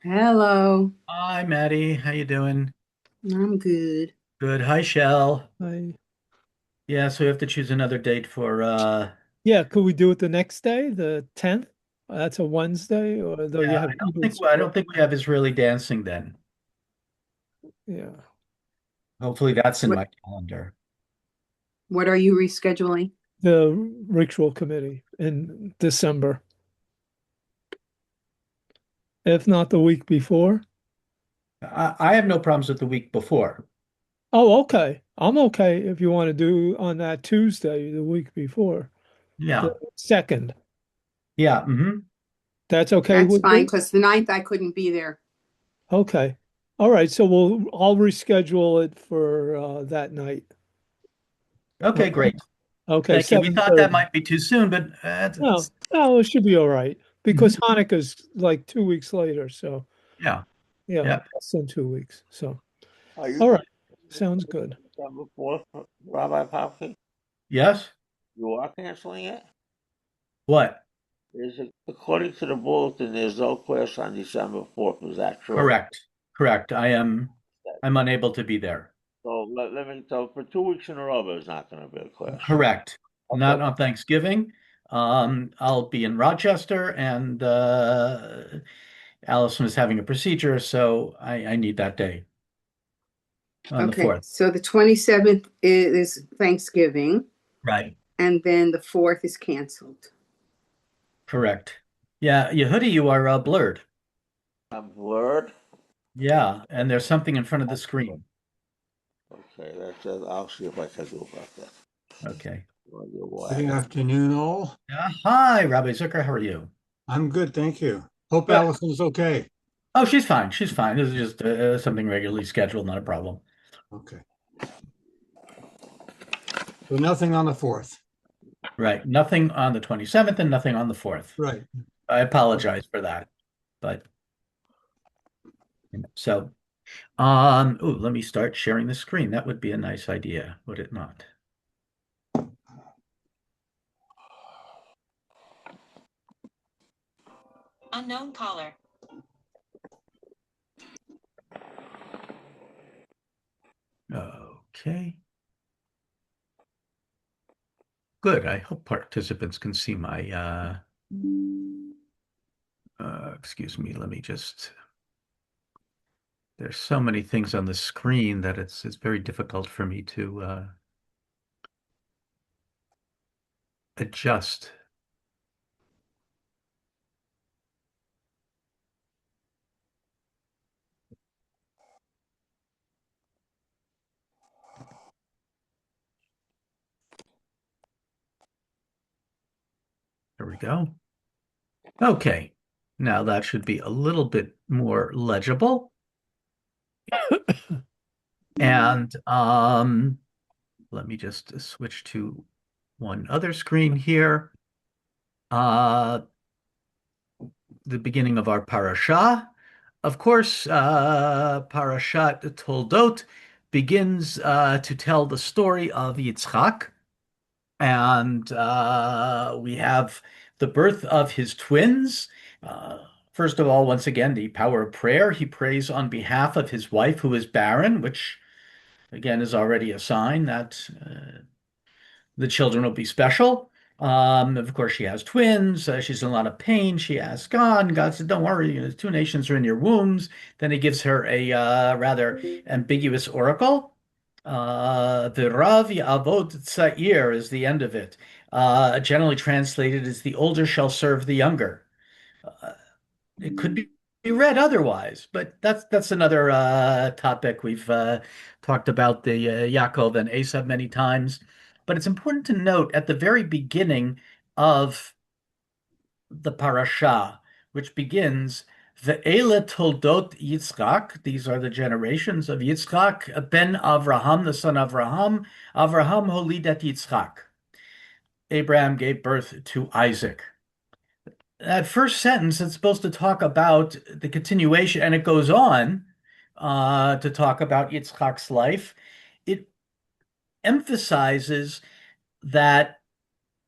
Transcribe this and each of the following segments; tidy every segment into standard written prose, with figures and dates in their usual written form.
Hello, Hi, Maddie. How you doing? I'm good. Good. Hi, Shell. I Yeah, so we have to choose another date for Yeah, could we do it the next day, the 10th? That's a Wednesday, or though you yeah, have I don't think we have Israeli dancing then. yeah. Hopefully that's in What my calendar. what are you rescheduling? The ritual committee in December. If not the week before. I have no problems with the week before. Oh, okay. I'm okay if you want to do on that Tuesday, the week before, the Yeah. second. Yeah. Hmm. That's okay That's with fine you? because the ninth I couldn't be there. Okay. All right, so I'll reschedule it for that night. Okay, Okay. great. Okay, Thank you. We thought that 7:30. might be too soon, but No, no, it should be all right because mhm. Hanukkah's like 2 weeks later. So, Yeah. yeah, Yeah. less than 2 weeks. So, Are you all right. canceling Sounds good. December 4th, Rabbi Popke? Yes. You are canceling it? What? According to the bulletin, there's no class on December 4th. Is that true? Correct. Correct. I'm unable to be there. So for 2 weeks in a row, there's not going to be a class. Correct. Okay. Not on Thanksgiving. I'll be in Rochester, and Allison is having a procedure, so I need that day on the Okay, 4th. so the 27th is Thanksgiving, Right. and then the 4th is canceled. Correct. Yeah, Yehudi, you are blurred. I'm blurred. Yeah, and there's something in front of the screen. Okay, that's it. I'll see if I can do about that. Okay. Wonder why I Good got. afternoon, all. Hi, Rabbi Zucker. How are you? I'm good, thank you. Hope Good. Allison's okay. Oh, she's fine. She's fine. This is just something regularly scheduled, not a problem. Okay. So nothing on the 4th. Right. Nothing on the 27th and nothing on the 4th. Right. I apologize for that, but so. Ooh, let me start sharing the screen. That would be a nice idea, would it not? Unknown caller. Okay. Good. I hope participants can see my excuse me, let me just there's so many things on the screen that it's very difficult for me to adjust. There we go. Okay. Now that should be a little bit more legible. And let me just switch to one other screen here. Uh, the beginning of our parasha. Of course, Parashat Toldot begins to tell the story of Yitzchak, and we have the birth of his twins. First of all, once again, the power of prayer. He prays on behalf of his wife, who is barren, which again is already a sign that the children will be special. Of course, she has twins. She's in a lot of pain. She asks God, and God said, "Don't worry, you know, two nations are in your wombs." Then he gives her a rather ambiguous oracle. The Rav Yavod Tzair is the end of it. Generally translated as the older shall serve the younger. Uh, it could be read otherwise, but that's another topic. We've talked about the Yaakov and Esav many times, but it's important to note at the very beginning of the parasha, which begins Ve'ele toldot Yitzchak. These are the generations of Yitzchak ben Avraham, the son of Avraham. Avraham holidet Yitzchak. Abraham gave birth to Isaac. That first sentence is supposed to talk about the continuation, and it goes on to talk about Yitzchak's life. It emphasizes that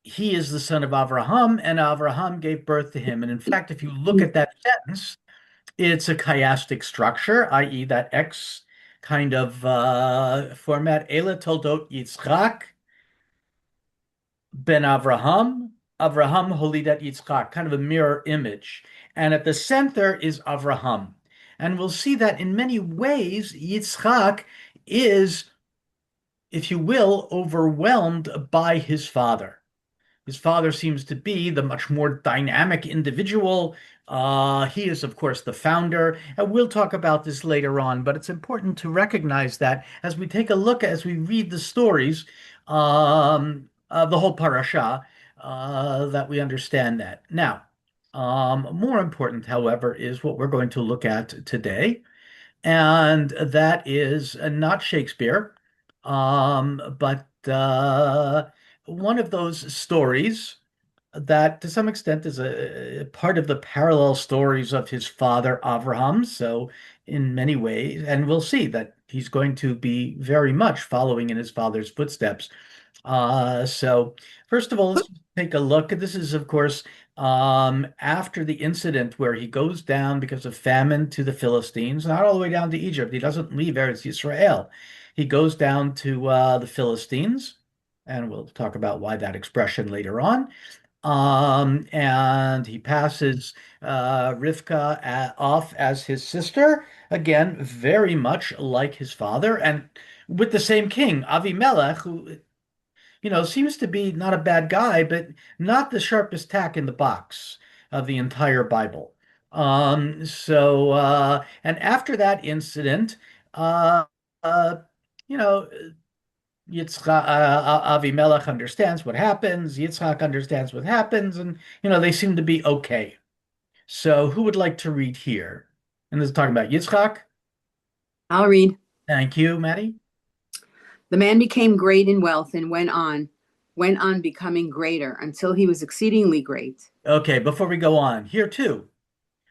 he is the son of Avraham, and Avraham gave birth to him. And in fact, if you look at that sentence, It's a chiastic structure, i.e., that X kind of format. Ela toldot Yitzchak ben Avraham, Avraham holidat Yitzchak, kind of a mirror image. And at the center is Avraham. And we'll see that in many ways, Yitzchak is, if you will, overwhelmed by his father. His father seems to be the much more dynamic individual. He is, of course, the founder, and we'll talk about this later on. But it's important to recognize that as we take a look, as we read the stories, the whole parasha, that we understand that. Now, more important, however, is what we're going to look at today, and that is not Shakespeare, but one of those stories that to some extent is a part of the parallel stories of his father Avraham. So in many ways, and we'll see that he's going to be very much following in his father's footsteps. So first of all, let's take a look. This is, of course, after the incident where he goes down because of famine to the Philistines, not all the way down to Egypt. He doesn't leave Eretz Yisrael. He goes down to the Philistines, and we'll talk about why that expression later on. And he passes Rivka off as his sister, again, very much like his father, and with the same king, Avimelech, who, seems to be not a bad guy, but not the sharpest tack in the box of the entire Bible. And after that incident, uh, uh, you know, Yitzchak, Avimelech understands what happens. Yitzchak understands what happens, and they seem to be okay. So, who would like to read here? And this is talking about Yitzchak. I'll read. Thank you, Maddie. The man became great in wealth and went on becoming greater until he was exceedingly great. Okay, before we go on, here too,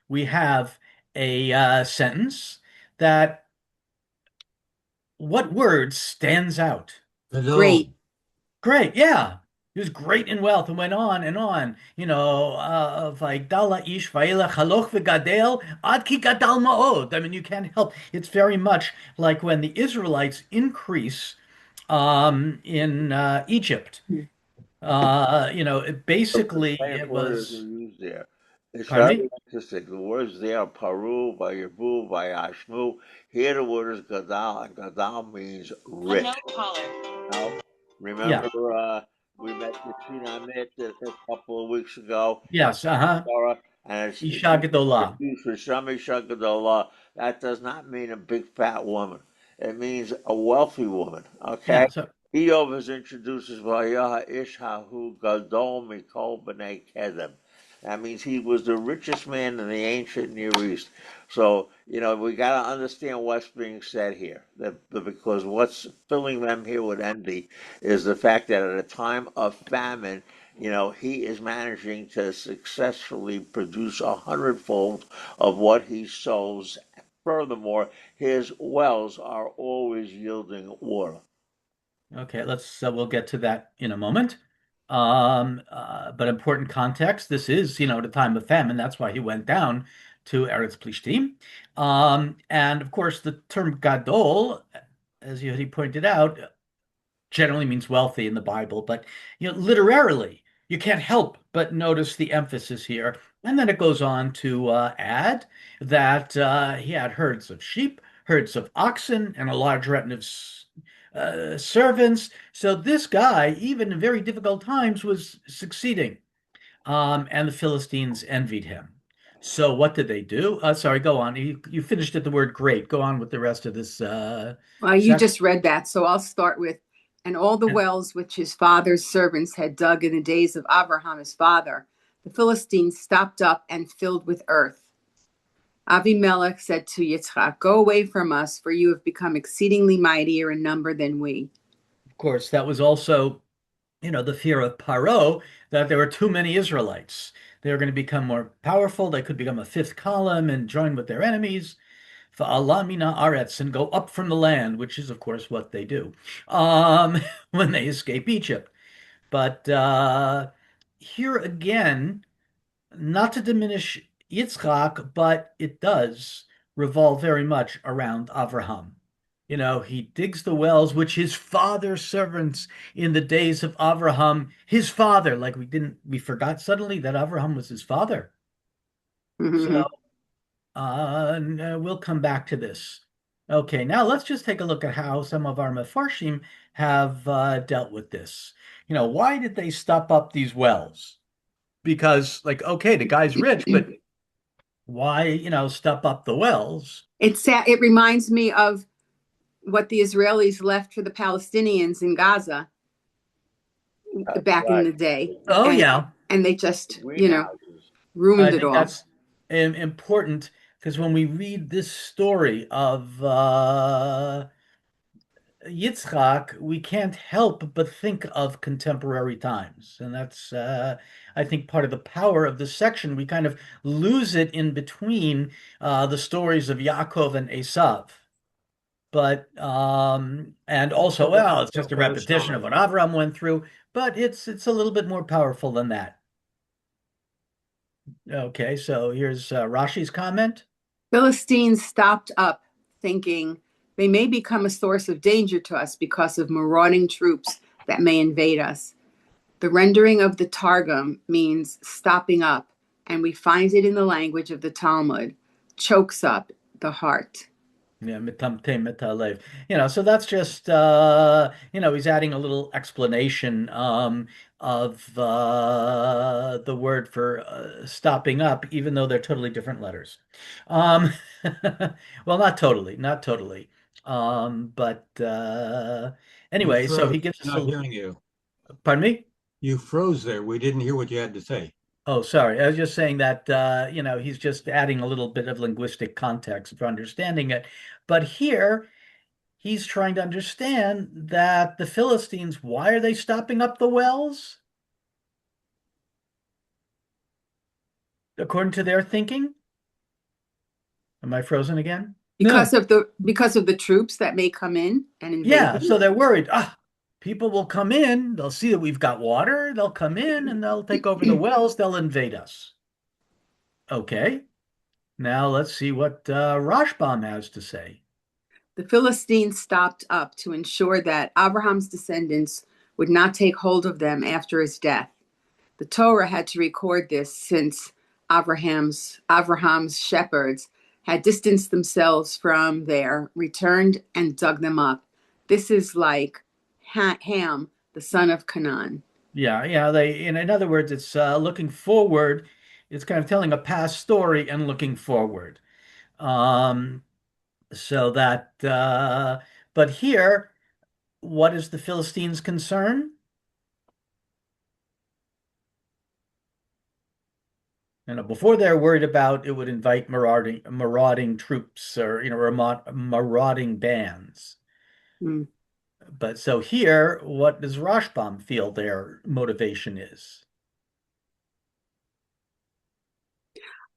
we have a sentence that what word stands out? Great. Great, yeah. He was great in wealth and went on and on. Vayigdal ish vayelech haloch v'gadel ad ki gadal ma'od. I mean, you can't help. It's very much like when the Israelites increase in Egypt. Basically The it words was. are used there. It's Pardon very me? interesting. The words there, Paru, Vayirbu, Vayashmu. Here the word is Gadal, and Gadal means rich. Unknown caller. Now, Yeah. remember, we met the Shinamit a couple of weeks ago. Yes. Uh-huh. Torah, and Isha Gedolah. used for Shami Shagadola. That does not mean a big fat woman. It means a wealthy woman. Okay. Yeah. So Eov is introduces Vayaha Ishahu Gadol Mikol B'nai Kedem. That means he was the richest man in the ancient Near East. So, we got to understand what's being said here. Because what's filling them here with envy is the fact that at a time of famine, he is managing to successfully produce 100-fold of what he sows. Furthermore, his wells are always yielding water. okay, we'll get to that in a moment. But important context, this is, the time of famine. That's why he went down to Eretz Plishtim. And of course, the term gadol, as he pointed out, generally means wealthy in the Bible, but literarily, you can't help but notice the emphasis here. And then it goes on to add that he had herds of sheep, herds of oxen, and a large retinue of servants. So this guy, even in very difficult times, was succeeding. And the Philistines envied him. So what did they do? Sorry, go on. You finished at the word great. Go on with the rest of this Well, you section. just read that, so I'll start with, and all the wells which his father's servants had dug in the days of Abraham his father, the Philistines stopped up and filled with earth. Avimelech said to Yitzchak, "Go away from us, for you have become exceedingly mightier in number than we." Of course, that was also, the fear of Paro, that there were too many Israelites. They were going to become more powerful. They could become a fifth column and join with their enemies. Fa'ala mina aretz, and go up from the land, which is, of course, what they do when they escape Egypt. But here again, not to diminish Yitzchak, but it does revolve very much around Avraham. He digs the wells which his father's servants in the days of Avraham, his father, like we forgot suddenly that Avraham was his father. So Mhm. we'll come back to this. Okay, now let's just take a look at how some of our Mefarshim have dealt with this. Why did they stop up these wells? Because, like, okay, the guy's rich, but why, stop up the wells? It reminds me of what the Israelis left for the Palestinians in Gaza That's back in right. the day, Oh, and yeah. they just Greenhouses. ruined I it think all. that's important because when we read this story of Yitzchak, we can't help but think of contemporary times. And that's, I think, part of the power of this section. We kind of lose it in between the stories of Yaakov and Esav. But and also, well, it's just a repetition of what Avram went through, but it's a little bit more powerful than that. Okay, so here's Rashi's comment. Philistines stopped up, thinking they may become a source of danger to us because of marauding troops that may invade us. The rendering of the Targum means stopping up, and we find it in the language of the Talmud, chokes up the heart. Yeah, mitamte mitalev. So that's just he's adding a little explanation of the word for stopping up, even though they're totally different letters. Um, well, not totally, not totally. But You anyway, so froze. he gives us Not a, hearing you. pardon me? You froze there. We didn't hear what you had to say. Oh, sorry. I was just saying that he's just adding a little bit of linguistic context for understanding it. But here he's trying to understand that the Philistines, why are they stopping up the wells? According to their thinking? Am I frozen again? No. Because of the troops that may come in and invade Yeah, them. so they're worried. People will come in, they'll see that we've got water, they'll come in and they'll take over the wells, they'll invade us. Okay, now let's see what Rashbam has to say. The Philistines stopped up to ensure that Abraham's descendants would not take hold of them after his death. The Torah had to record this since Abraham's shepherds had distanced themselves from there, returned and dug them up. This is like Ham, the son of Canaan. Yeah, in other words, it's looking forward. It's kind of telling a past story and looking forward. Um, so that, but here, what is the Philistines' concern? Before they're worried about it would invite marauding troops or marauding bands. Hmm. But so here, what does Rashbam feel their motivation is?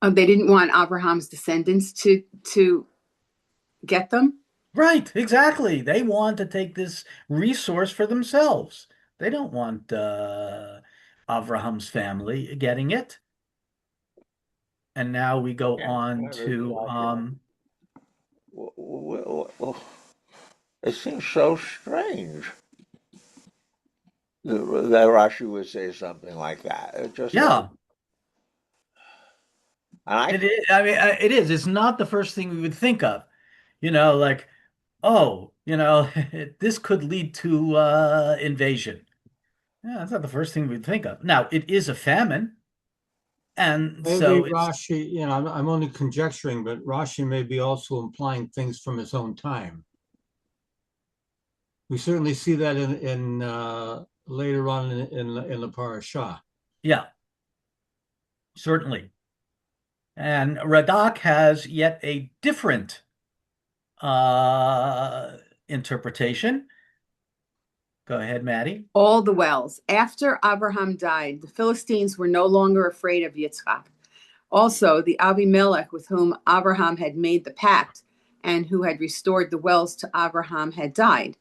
They didn't want Abraham's descendants to get them. Right, exactly. They want to take this resource for themselves. They don't want Avraham's family getting it. And now we go Yeah. on Well, it's to like, it seems so strange that Rashi would say something like that. It just yeah, and I it is. I mean, it is. It's not the first thing we would think of. Like, oh, this could lead to invasion. Yeah, that's not the first thing we'd think of. Now, it is a famine, and Maybe so it's Rashi, I'm only conjecturing, but Rashi may be also implying things from his own time. We certainly see that in later on in the parasha. yeah, certainly. And Radak has yet a different interpretation. Go ahead, Maddie. All the wells. After Abraham died, the Philistines were no longer afraid of Yitzchak. Also, the Abimelech with whom Abraham had made the pact and who had restored the wells to Abraham had died.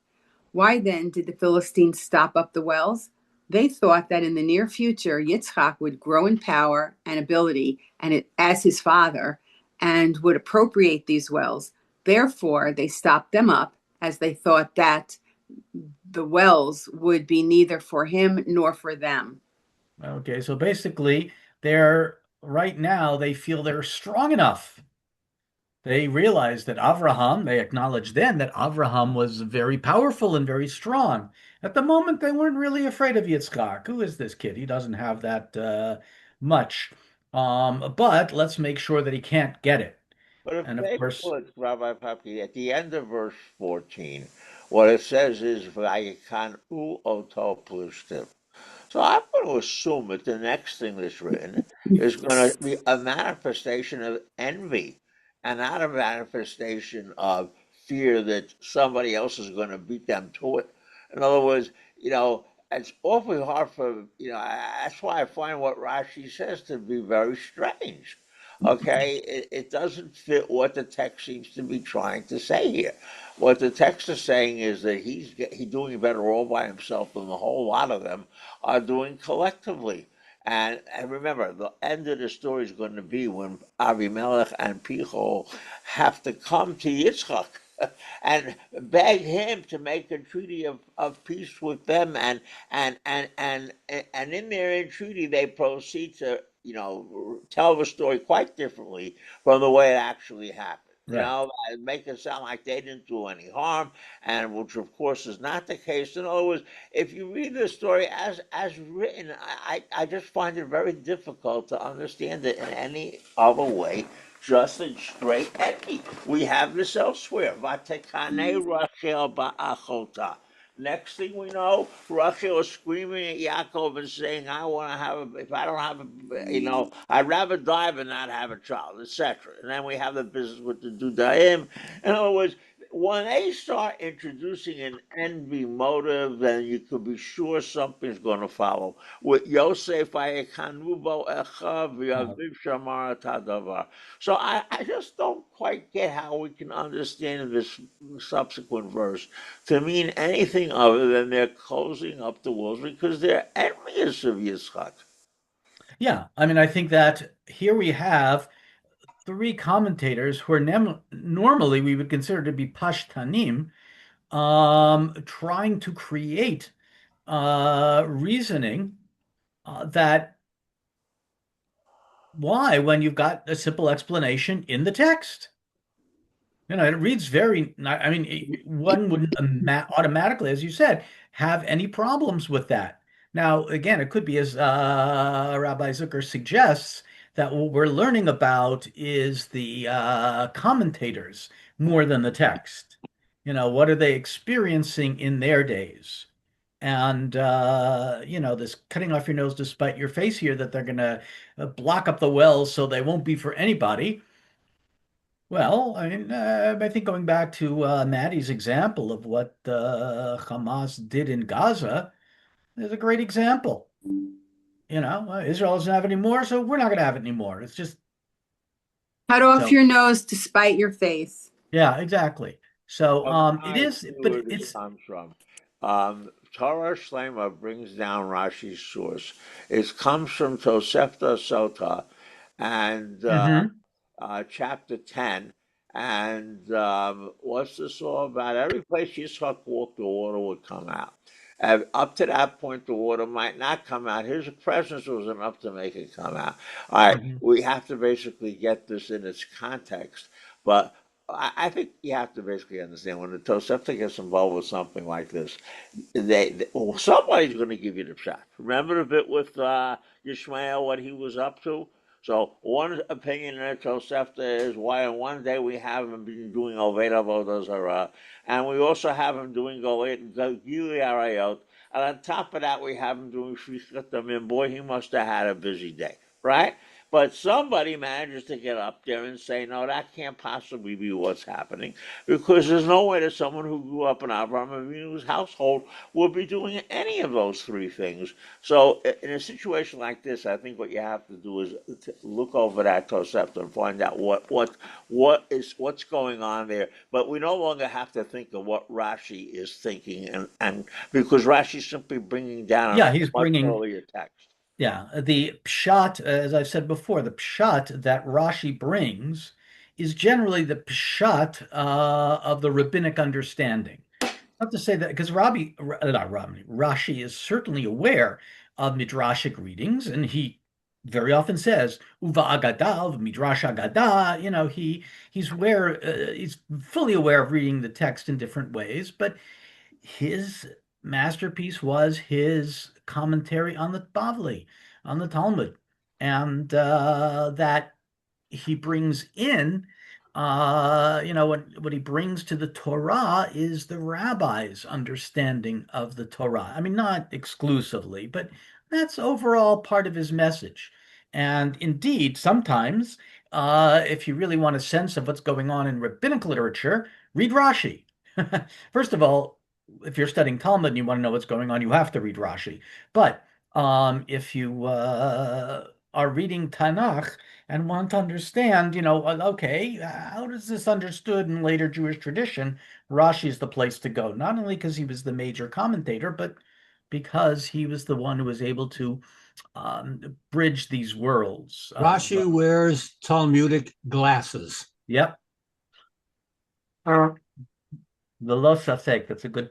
Why then did the Philistines stop up the wells? They thought that in the near future, Yitzchak would grow in power and ability as his father and would appropriate these wells. Therefore, they stopped them up as they thought that the wells would be neither for him nor for them. Okay, so basically, they're right now they feel they're strong enough. They realize that Avraham, they acknowledged then that Avraham was very powerful and very strong. At the moment, they weren't really afraid of Yitzchak. Who is this kid? He doesn't have that much. But let's make sure that he can't get it. But if And of they course, put Rabbi Papi at the end of verse 14, what it says is Vayikan u oto plishtim. So I'm going to assume that the next thing that's written is going to be a manifestation of envy and not a manifestation of fear that somebody else is going to beat them to it. In other words, it's awfully hard for, that's why I find what Rashi says to be very strange. Okay, it doesn't fit what the text seems to be trying to say here. What the text is saying is that he's doing better all by himself than the whole lot of them are doing collectively. And remember, the end of the story is going to be when Avimelech and Pichol have to come to Yitzchak and beg him to make a treaty of peace with them, and in their entreaty they proceed to tell the story quite differently from the way it actually happened. right. And make it sound like they didn't do any harm, and which of course is not the case. In other words, if you read the story as written, I just find it very difficult to understand it in any other way, just in straight envy. We have this elsewhere. Vatekane Rachel ba'achota. Next thing we know, Rachel is screaming at Yaakov and saying, "I want to have if I don't have I'd rather die than not have a child," etc. And then we have the business with the Dudaim. In other words, when they start introducing an envy motive, then you could be sure something's going to follow. With Yosef, Ayekanubo Echav, Uh, Yaviv Shamar Tadavar. So I just don't quite get how we can understand this subsequent verse to mean anything other than they're closing up the walls because they're envious of Yitzchak. yeah, I mean, I think that here we have three commentators who are normally we would consider to be pashtanim, trying to create reasoning that why when you've got a simple explanation in the text. It reads very, I mean, one wouldn't automatically, as you said, have any problems with that. Now, again, it could be, as Rabbi Zucker suggests, that what we're learning about is the commentators more than the text. What are they experiencing in their days? And, this cutting off your nose to spite your face here, that they're going to block up the wells so they won't be for anybody. Well, I mean, I think going back to Maddie's example of what Hamas did in Gaza is a great example. Israel doesn't have any more, so we're not going to have it anymore. It's just Cut off so. your nose to spite your face. Yeah, exactly. So Well, now it I is, see but where this it's. comes from. Torah Shlema brings down Rashi's source. It comes from Tosefta Sota and Mhm. chapter 10. And what's this all about? Every place Yitzchak walked, the water would come out. And up to that point, the water might not come out. His presence was enough to make it come out. All right, Mhm. we have to basically get this in its context. But I think you have to basically understand when the Tosefta gets involved with something like this, well, somebody's going to give you the shot. Remember the bit with Yishmael, what he was up to? So one opinion in the Tosefta is why in one day we have him been doing Oved Avodah Zarah, and we also have him doing Gili Arayot, and on top of that we have him doing Shlichat Damim. Boy, he must have had a busy day, right? But somebody manages to get up there and say, no, that can't possibly be what's happening, because there's no way that someone who grew up in Avraham Avinu's household would be doing any of those three things. So in a situation like this, I think what you have to do is look over that Tosefta and find out what's going on there. But we no longer have to think of what Rashi is thinking, and because Rashi's simply bringing down Yeah, a he's much bringing, earlier text. yeah, the pshat, as I've said before, the pshat that Rashi brings is generally the pshat of the rabbinic understanding. Not to say that, because Rashi is certainly aware of midrashic readings, and he very often says "uva agadav midrash agada." He's aware, he's fully aware of reading the text in different ways, but his masterpiece was his commentary on the Bavli, on the Talmud, and that he brings in, what he brings to the Torah is the rabbi's understanding of the Torah. I mean, not exclusively, but that's overall part of his message. And indeed, sometimes, if you really want a sense of what's going on in rabbinic literature, read Rashi. First of all, if you're studying Talmud and you want to know what's going on, you have to read Rashi. But if you are reading Tanakh and want to understand, okay, how does this understood in later Jewish tradition? Rashi is the place to go, not only because he was the major commentator, but because he was the one who was able to bridge these worlds. Rashi wears Talmudic glasses. Yep. The lo safek, it's a great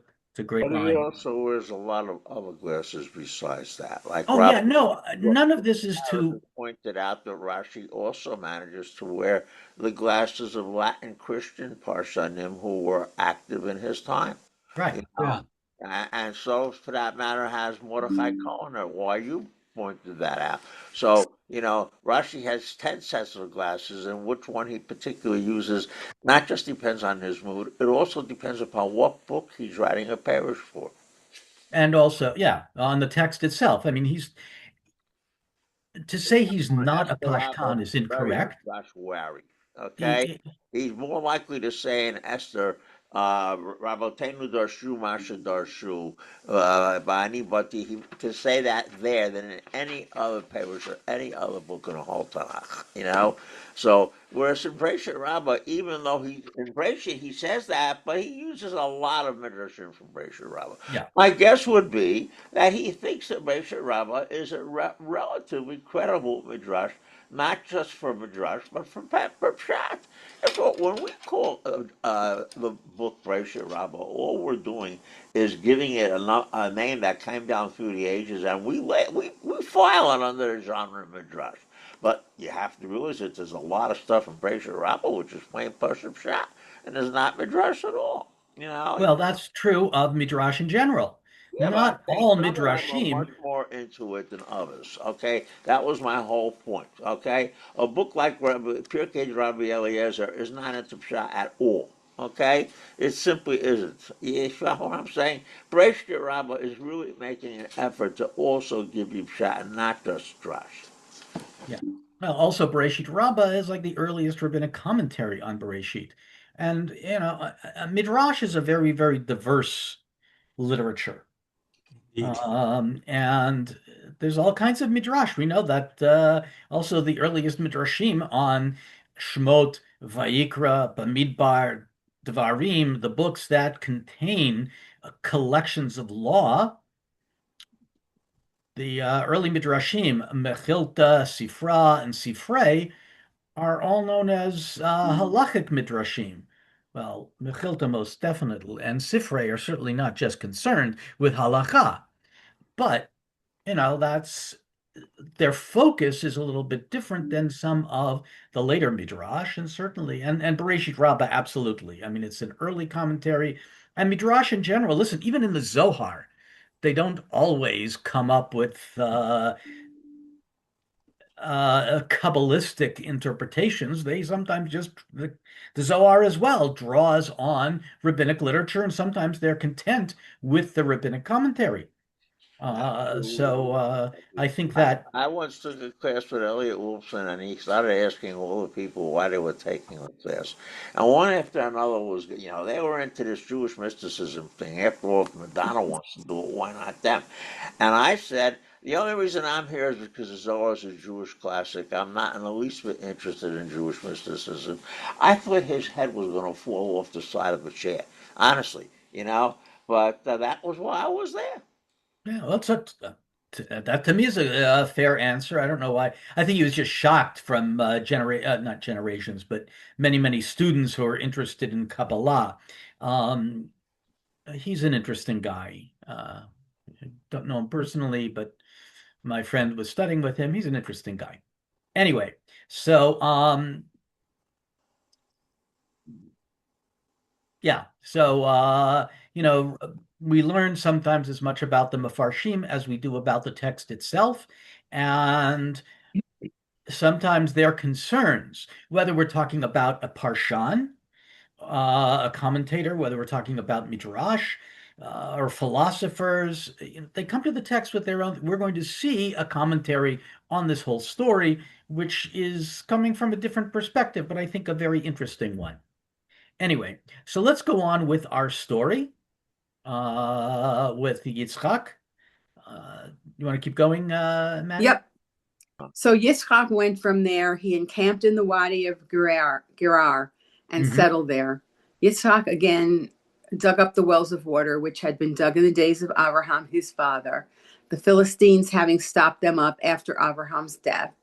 But he line. also wears a lot of other glasses besides that. Like Oh yeah, no, none of this is Harris has to, pointed out that Rashi also manages to wear the glasses of Latin Christian Parshanim who were active in his time. right. You know? Yeah. And so, for that matter, has Mordechai Cohen, or why you pointed that out. So, Rashi has 10 sets of glasses, and which one he particularly uses not just depends on his mood, it also depends upon what book he's writing a parish for. And also, yeah, on the text itself. I mean, to say he's not a Esther Rabba Pashtan is is very incorrect. midrash wary. Okay, He- he's more likely to say in Esther, "Rabotenu darshu masha darshu," by anybody to say that there than in any other papers or any other book in the whole Tanakh. So whereas in Breshit Rabbah, even though he in Breshit he says that, but he uses a lot of midrashim from Breshit Rabbah. yeah, My guess would be that he thinks that Breshit Rabbah is a relatively credible midrash, not just for midrash, but for pshat. When we call the book Breshit Rabbah, all we're doing is giving it a name that came down through the ages, and we file it under the genre of midrash. But you have to realize that there's a lot of stuff in Breshit Rabbah which is plain Pashup Pshat, and there's not midrash at all. well, that's true of Midrash in general. Yeah, but I'm Not saying all some of them are Midrashim, much more into it than others. Okay, that was my whole point. Okay, a book like Pirkei Rabbi Eliezer is not into pshat at all. Okay, it simply isn't. You know what I'm saying? Breshit Rabbah is really making an effort to also give you pshat and not just drash. yeah. Well, also Bereshit Rabbah is like the earliest rabbinic commentary on Bereshit. And, Midrash is a very, very diverse literature. Indeed. And there's all kinds of midrash. We know that also the earliest midrashim on Shmot, Vayikra, Bamidbar, Devarim, the books that contain collections of law, the early midrashim, Mechilta, Sifra, and Sifrei, are all known as halachic midrashim. Well, Mechilta most definitely, and Sifrei are certainly not just concerned with halacha. But that's their focus is a little bit different than some of the later midrash, and certainly, and Bereshit Rabbah, absolutely. I mean, it's an early commentary, and midrash in general. Listen, even in the Zohar, they don't always come up with Kabbalistic interpretations. They sometimes just the Zohar as well draws on rabbinic literature, and sometimes they're content with the rabbinic commentary. I think that, I once took a class with Elliot Wolfson, and he started asking all the people why they were taking the class. And one after another was, they were into this Jewish mysticism thing. After all, if Madonna wants to do it, why not them? And I said, the only reason I'm here is because the Zohar is a Jewish classic. I'm not in the least bit interested in Jewish mysticism. I thought his head was going to fall off the side of a chair, honestly, But that was why I was there. yeah, well, that to me is a fair answer. I don't know why. I think he was just shocked from not generations, but many, many students who are interested in Kabbalah. Um, he's an interesting guy. Don't know him personally, but my friend was studying with him. He's an interesting guy. Anyway, so yeah, so we learn sometimes as much about the Mefarshim as we do about the text itself, and sometimes their concerns, whether we're talking about a parshan, a commentator, whether we're talking about midrash, or philosophers, they come to the text with their own. We're going to see a commentary on this whole story, which is coming from a different perspective, but I think a very interesting one. Anyway, so let's go on with our story with Yitzchak. You want to keep going, Maddie? Yep. So Yitzchak went from there. He encamped in the Wadi of Gerar and settled there. Yitzchak again dug up the wells of water, which had been dug in the days of Abraham, his father, the Philistines having stopped them up after Abraham's death.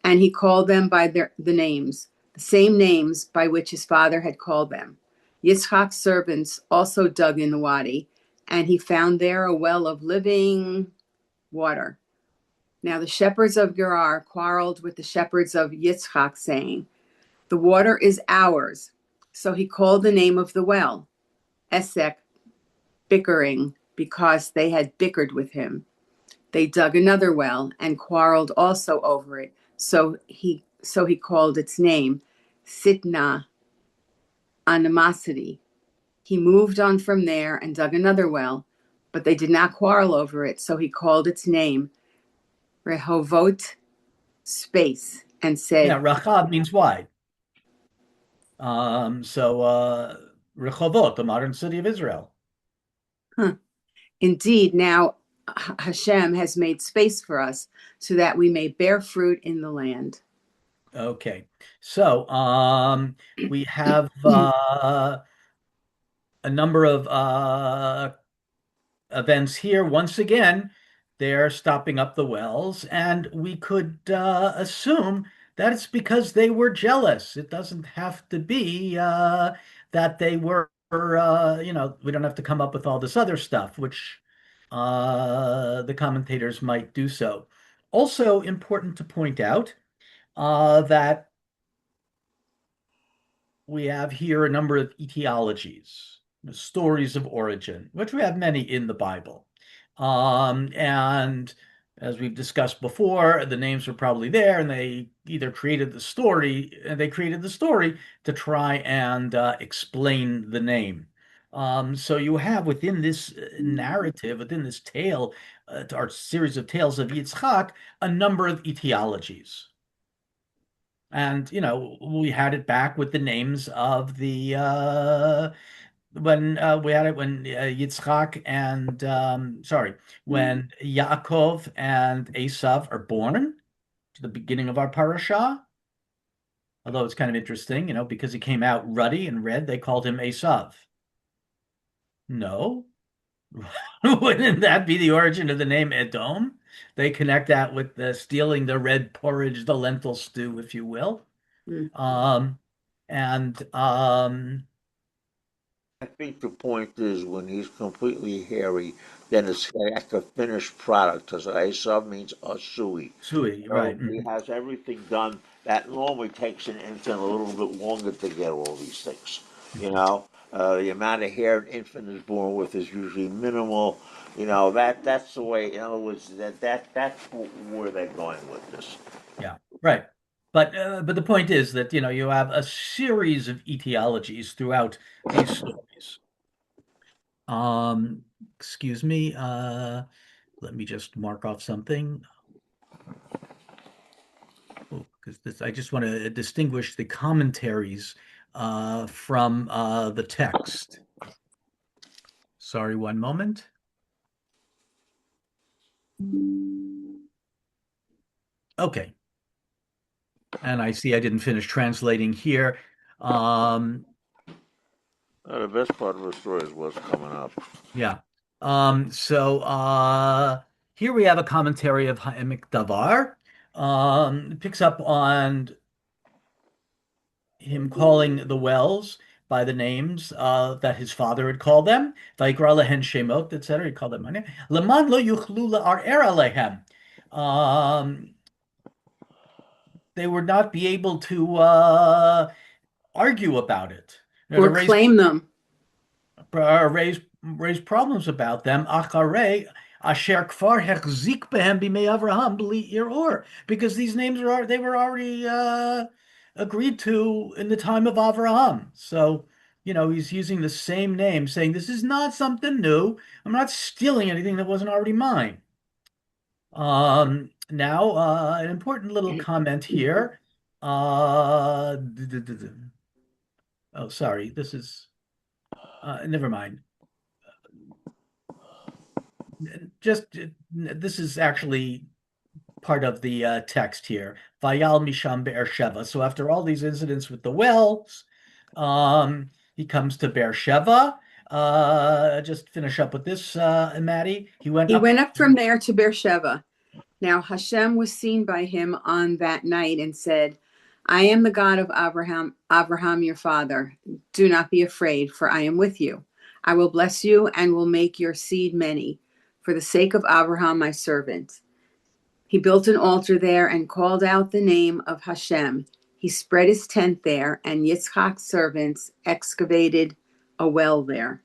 And he called them by the names, the same names by which his father had called them. Yitzchak's servants also dug in the Wadi, and he found there a well of living water. Now the shepherds of Gerar quarreled with the shepherds of Yitzchak, saying, "The water is ours." So he called the name of the well, Esek, bickering, because they had bickered with him. They dug another well and quarreled also over it. So he called its name, Sitna, animosity. He moved on from there and dug another well, but they did not quarrel over it. So he called its name, Rehovot, space, and Yeah, said, Rachab means wide. Rehovot, the modern city of Israel. "Indeed, now Hashem has made space for us so that we may bear fruit in the land." Okay, so we have a number of events here. Once again, they're stopping up the wells, and we could assume that it's because they were jealous. It doesn't have to be that they were, we don't have to come up with all this other stuff, which the commentators might do so. Also important to point out that we have here a number of etiologies, stories of origin, which we have many in the Bible. And as we've discussed before, the names were probably there, and they either created the story, to try and explain the name. So you have within this narrative, within this tale, our series of tales of Yitzchak, a number of etiologies. And we had it back with the names of the when we had it when Yitzchak and when Yaakov and Esav are born to the beginning of our parasha. Although it's kind of interesting, because he came out ruddy and red, they called him Esav. No, wouldn't that be the origin of the name Edom? They connect that with stealing the red porridge, the lentil stew, if you will. Um, and I think the point is when he's completely hairy, then it's like a finished product. Because Esav means asui. Sui, right. So he has everything done that normally takes an infant a little bit longer to get all these things. The amount of hair an infant is born with is usually minimal. That's the way. In other words, that's where they're going with this. Yeah, right. But the point is that you have a series of etiologies throughout these stories. Excuse me. let me just mark off something. Because I just want to distinguish the commentaries from the text. Sorry, one moment. Okay. And I see I didn't finish translating here. The best part of the story is what's coming up. Yeah. Here we have a commentary of Ha'emek Davar. It picks up on him calling the wells by the names that his father had called them. Vayikra lehen shemot, etc. He called them by name. Leman lo yuchlu la'arer alehem. They would not be able to argue about it. To Or claim them. raise problems about them. Acharei asher kfar hechzik behem bimei Avraham b'li iror, because these names they were already agreed to in the time of Avraham. So, he's using the same name, saying this is not something new. I'm not stealing anything that wasn't already mine. Now, an important little comment here. Oh, sorry. This is never mind. This is actually part of the text here. Vayal Misham Be'er-Sheva. So after all these incidents with the wells, he comes to Beer-Sheva. Just finish up with this, Maddie. He went up from there to Beersheba. Now Hashem was seen by him on that night and said, I am the God of Abraham your father. Do not be afraid, for I am with you. I will bless you and will make your seed many, for the sake of Abraham my servant. He built an altar there and called out the name of Hashem. He spread his tent there, and Yitzchak's servants excavated a well there.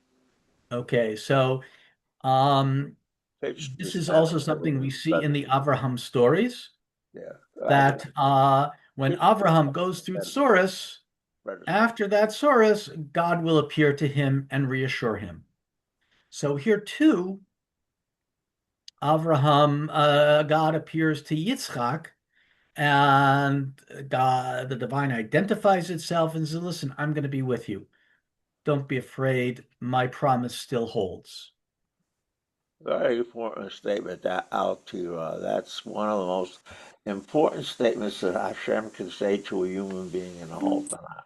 Okay, so this is also something we see in the Avraham stories. Yeah. That when Avraham goes through Tsuris, after that Tsuris, God will appear to him and reassure him. So here too, Avraham, God appears to Yitzchak, and God, the divine identifies itself and says, listen, I'm going to be with you. Don't be afraid. My promise still holds. Very important statement, that Al-Tira. That's one of the most important statements that Hashem can say to a human being in the whole Tanakh.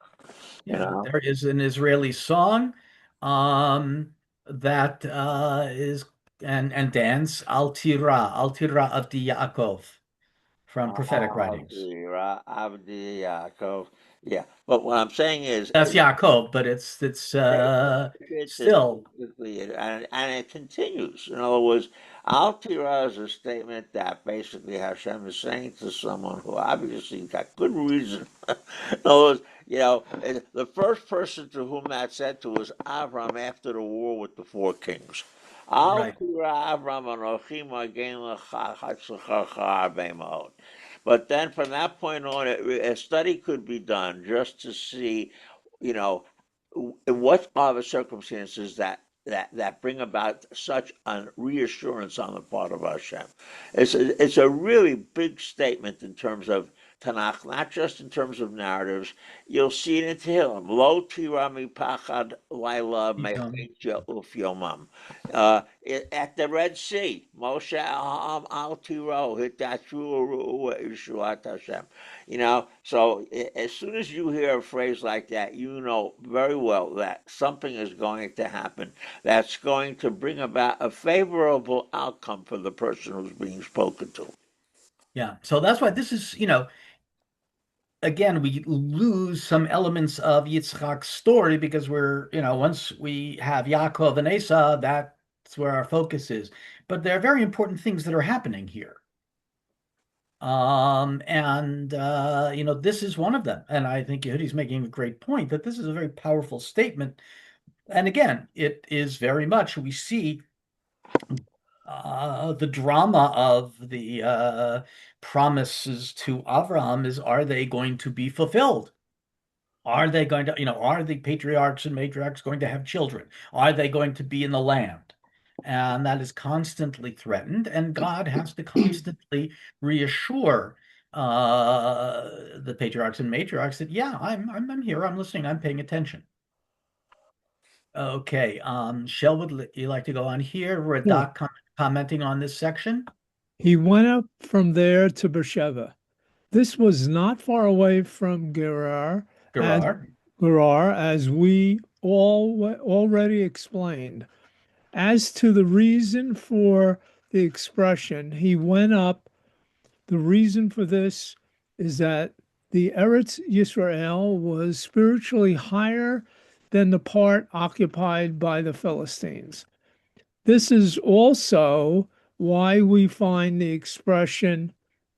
Yeah, there is an Israeli song that is and dance Al-Tira of the Yaakov from prophetic writings. Al-Tira Avdi Yaakov. Yeah, but what I'm saying is that's Yaakov, but it's still, and it continues. In other words, Al-Tira is a statement that basically Hashem is saying to someone who obviously got good reason. In other words, the first person to whom that said to was Avram after the war with the four kings. Al-Tira Avram Anochim Again L'Chach. But then from that point on, a study could be done just to see, what are the circumstances that bring about such a reassurance on the part of Hashem. It's a really big statement in terms of Tanakh, not just in terms of narratives. You'll see it in Tehillim. Lo tirami pachad laila mechetya uf yomam. At the Red Sea, Moshe al tiro hit that Yishuat Hashem. So as soon as you hear a phrase like that, you know very well that something is going to happen that's going to bring about a favorable outcome for the person who's being spoken to. Yeah, so that's why this is, again, we lose some elements of Yitzchak's story because once we have Yaakov and Esau, that's where our focus is. But there are very important things that are happening here. This is one of them. And I think Yehudi's making a great point that this is a very powerful statement. And again, it is very much, we see the drama of the promises to Avraham is, are they going to be fulfilled? Are they going to, are the patriarchs and matriarchs going to have children? Are they going to be in the land? And that is constantly threatened, and God has to constantly reassure the patriarchs and matriarchs that, yeah, I'm here, I'm listening, I'm paying attention. Okay, Shel, would you like to go on here? Sure. Radak commenting on this section? He went up from there to Beersheba. This was not far away from as Gerar. Gerar, as we already explained. As to the reason for the expression, he went up, the reason for this is that the Eretz Yisrael was spiritually higher than the part occupied by the Philistines. This is also why we find the expression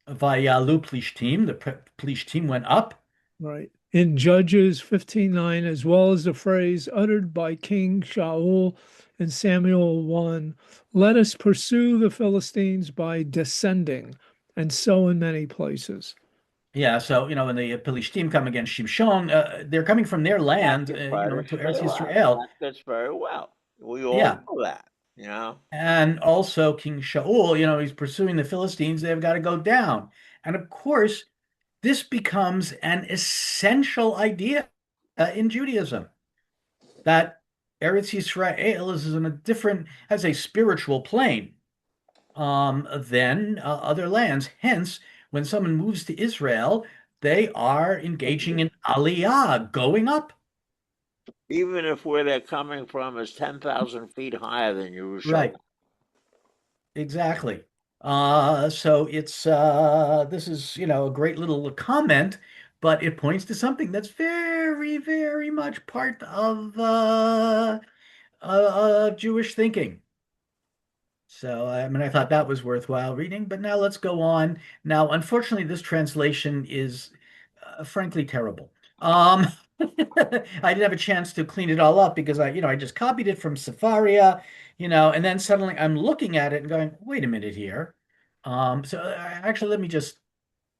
Vayalu Plishtim, the Plishtim went up. right in Judges 15:9, as well as the phrase uttered by King Shaul in Samuel 1, let us pursue the Philistines by descending, and so in many places. Yeah, so when the Pelishtim come against Shimshon, they're coming from their land, into Eretz Yisrael. That fits very well. We all Yeah, know that, you know. and also King Shaul, he's pursuing the Philistines. They've got to go down, and of course, this becomes an essential idea in Judaism that Eretz Yisrael is in a different, has a spiritual plane than other lands. Hence, when someone moves to Israel, they are engaging in aliyah, going up. Even if where they're coming from is 10,000 feet higher than Jerusalem. Right, exactly. So this is, a great little comment, but it points to something that's very, very much part of Jewish thinking. So, I thought that was worthwhile reading, but now let's go on. Now, unfortunately, this translation is frankly terrible. I didn't have a chance to clean it all up because I just copied it from Safaria, and then suddenly I'm looking at it and going, wait a minute here. So actually, let me just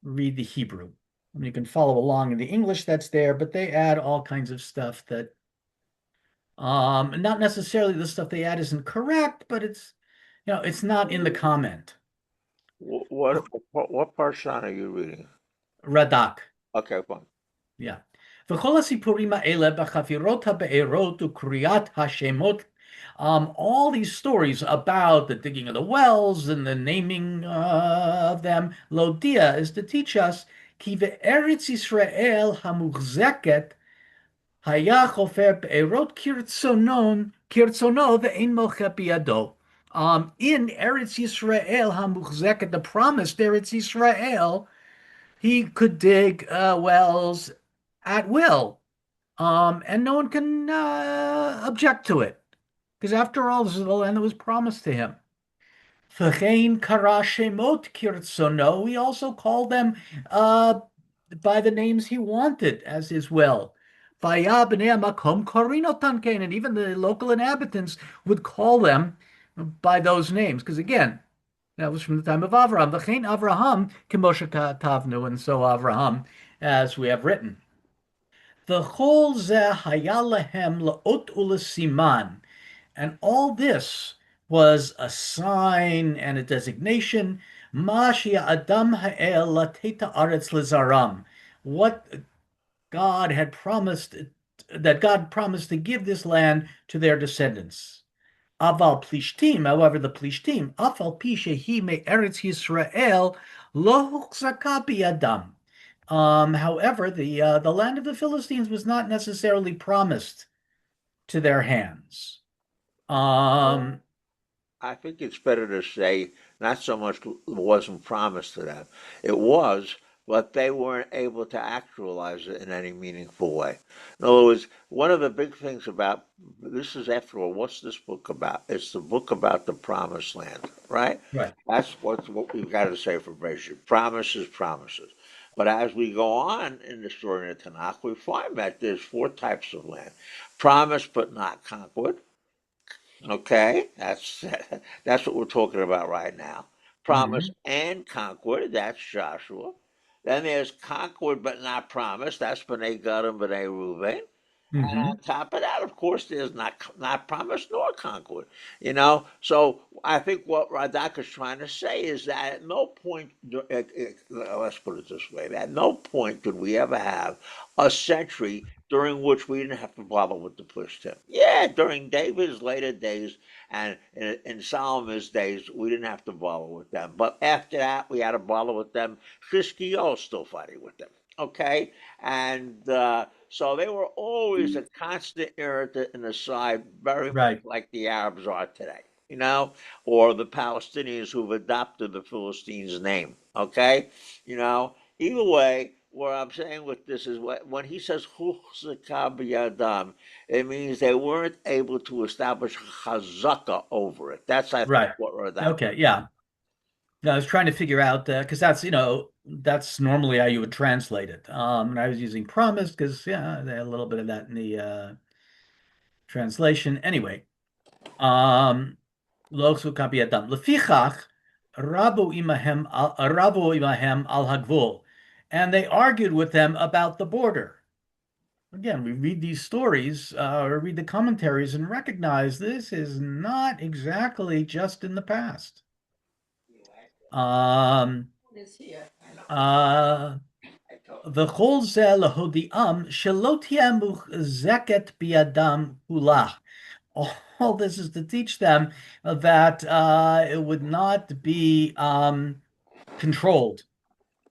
read the Hebrew. I mean, you can follow along in the English that's there, but they add all kinds of stuff that, not necessarily the stuff they add isn't correct, but it's not in the comment. What parsha are you reading? Radak. Okay, fine. Yeah. וכל הסיפורים האלה בחפירות הבארות וקריאת השמות, all these stories about the digging of the wells and the naming of them, Lodia is to teach us, כי בארץ ישראל המוחזקת היה חופר בארות כרצונו ואין מוחה בידו. In Eretz Yisrael המוחזקת, the promised Eretz Yisrael, he could dig wells at will, and no one can object to it, because after all, this is the land that was promised to him. V'chein kara shemot kirtzono. We also call them by the names he wanted, as his will. Vaya b'nei makom korinotan kain, and even the local inhabitants would call them by those names, because again, that was from the time of Avraham. V'chein Avraham k'moshe tavnu, and so Avraham, as we have written. V'chol zeh haya lehem la'ot u'lesiman, and all this was a sign and a designation. Ma adam ha'el lateta aretz lezaram, what God had promised, that God promised to give this land to their descendants. Aval Plishtim, however, the Plishtim, Afal Pi shehi me'eretz Yisrael, lo huchzaka biyadam. However, the land of the Philistines was not necessarily promised to their hands. I think it's better to say not so much wasn't promised to them. It was, but they weren't able to actualize it in any meaningful way. In other words, one of the big things about this is, after all, what's this book about? It's the book about the promised land, right? Right. That's what we've got to say for Bereshit. Promises, promises. But as we go on in the story of the Tanakh, we find that there's four types of land: promised but not conquered. Okay, that's what we're talking about right now. Promise Mhm. and conquered, that's Joshua. Then there's conquered but not promised, that's B'nai Gad and B'nai Reuben. And Hmm. on top of that, of course, there's not promise nor concord. You know, so I think what Radak is trying to say is that at no point, let's put it this way, at no point could we ever have a century during which we didn't have to bother with the push tip. Yeah, during David's later days and in Solomon's days, we didn't have to bother with them. But after that, we had to bother with them. Chizkiyahu still fighting with them. Okay, and so they were always a constant irritant in the side, very much Right. like the Arabs are today, you know, or the Palestinians who've adopted the Philistines' name. Okay, you know, either way, what I'm saying with this is when he says "Huchzaka b'yadam," it means they weren't able to establish chazaka over it. That's I think Right. what Radak. Okay. Yeah. No, I was trying to figure out because that's normally how you would translate it. And I was using promise because yeah, they had a little bit of that in the translation. Anyway, um, lo suka biyadam. Lefichach rabu imahem al hagvul, and they argued with them about the border. Again, we read these stories or read the commentaries and recognize this is not exactly just in the past. Um, uh, וכל זה להודיעם שלא תהיה מוחזקת בידם כולה. All this is to teach them that it would not be controlled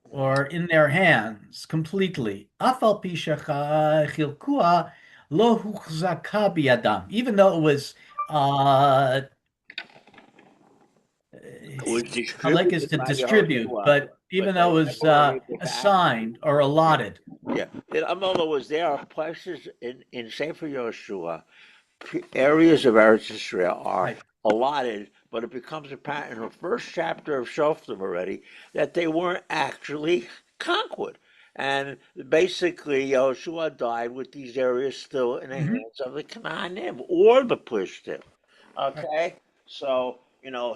or in their hands completely. אף על פי שחילקוה לא הוחזקה בידם. Even though it was It was halak is distributed to by distribute, Yehoshua, but but even they though were it was never able to actually. assigned or allotted. Yeah, in other words, there are places in Sefer Yehoshua, areas of Eretz Israel are Right. allotted, but it becomes apparent in the first chapter of Shoftim already that they weren't actually conquered. And basically, Yehoshua died with these areas still in the Mhm. hands of the Canaanim or the Plishtim. Right. Okay, so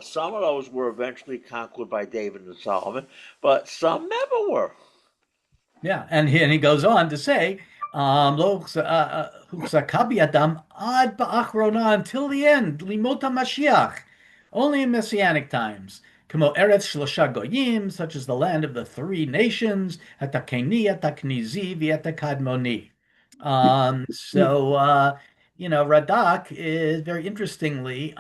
some of those were eventually conquered by David and Solomon, but some never were. Yeah, and he goes on to say, "Lo huchzakabi adam ad ba'achrona until the end, limota Mashiach, only in messianic times, kamo eretz shlosha goyim, such as the land of the three nations, hatakeni, hataknizi, v'hatakadmoni." Radak is very interestingly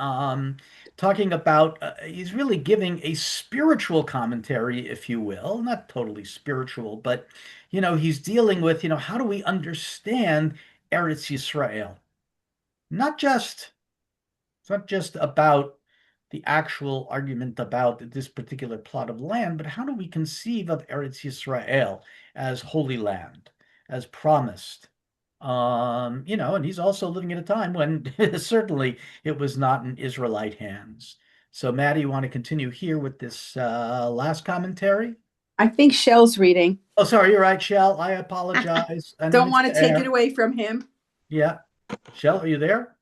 talking about, he's really giving a spiritual commentary, if you will, not totally spiritual, but, he's dealing with, how do we understand Eretz Yisrael? Not just, it's not just about the actual argument about this particular plot of land, but how do we conceive of Eretz Yisrael as holy land, as promised? And he's also living at a time when certainly it was not in Israelite hands. So, Maddie, you want to continue here with this last commentary? I think Shell's reading. Oh, sorry, you're right, Shell. I apologize. I Don't mean, want it's to take it there. away from him. Yeah. Shell, are you there?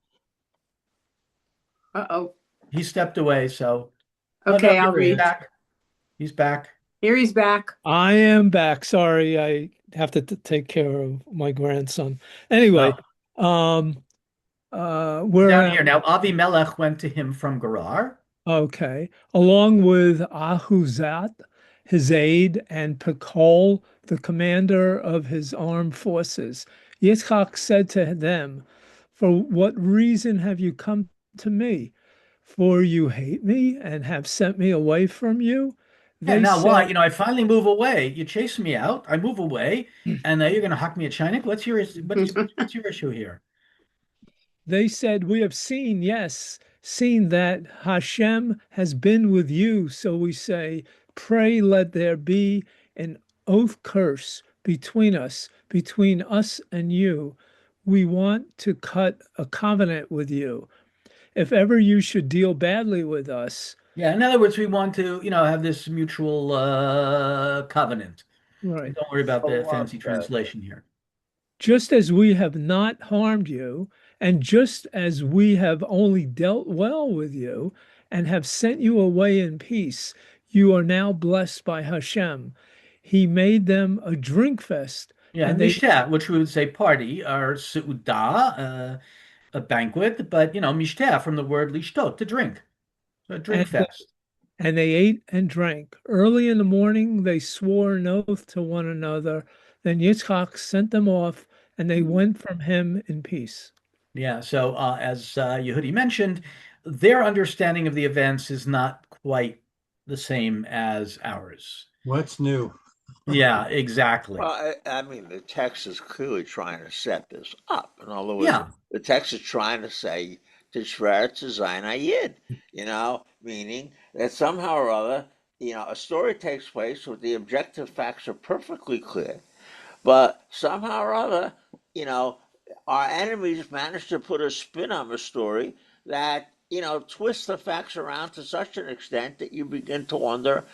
Uh-oh. He stepped away, so. Okay, No, I'll he's read. back. He's back. Here he's back. I am back. Sorry, I have to take care of my grandson. Anyway, Oh, we're down here now. Avimelech went to him from Gerar. okay, along with Ahuzat, his aide, and Pekol, the commander of his armed forces. Yitzchak said to them, "For what reason have you come to me? For you hate me and have sent me away from you?" Yeah, They now why? said, I finally move away. You chase me out. I move away, and now you're going to huck me a Chinik. What's your issue here? They said, "We have seen, yes, seen that Hashem has been with you. So we say, pray let there be an oath curse between us and you. We want to cut a covenant with you. If ever you should deal badly with us." Yeah, in other words, we want to, have this mutual covenant. Right. Don't worry about the So, fancy translation here. "Just as we have not harmed you, and just as we have only dealt well with you, and have sent you away in peace, you are now blessed by Hashem. He made them a drink fest Yeah, and they mishteh, which we would say party, or su'udah, a banquet, but mishteh from the word lishtot, to drink, so a drink and fest. and they ate and drank. Early in the morning, they swore an oath to one another. Then Yitzchak sent them off, and they went from him in peace. Yeah, so as Yehudi mentioned, their understanding of the events is not quite the same as ours. What's new? Yeah, exactly. Well, I mean, the text is clearly trying to set this up. In other words, Yeah, the text is trying to say Tishrer to Zayin Ayid, meaning that somehow or other, a story takes place where the objective facts are perfectly clear, but somehow or other, you know, our enemies manage to put a spin on the story that, twists the facts around to such an extent that you begin to wonder,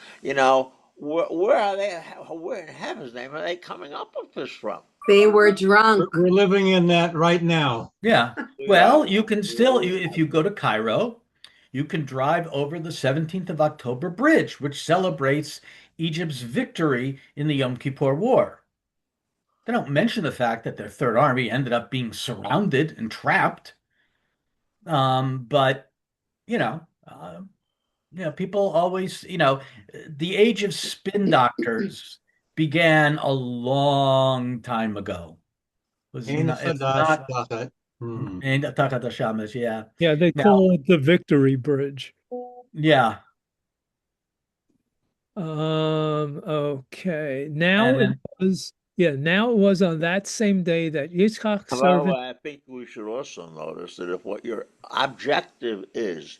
where are they? Where in heaven's name are they coming up with this from? They were drunk. We're living in that right now. yeah. Yeah. Well, you can still, if you go to Cairo, you can drive over the 17th of October bridge, which celebrates Egypt's victory in the Yom Kippur War. They don't mention the fact that their Third Army ended up being surrounded and trapped. But you know, uh, people always, the age of spin doctors began a long time ago. Ein It's Chadash not, Tachat. Hmm. and Takat Hashamas, yeah. Yeah, they Now, call it the Victory Bridge. yeah, Okay. and then Now it was on that same day that Yitzchak's However, servant. I think we should also notice that if what your objective is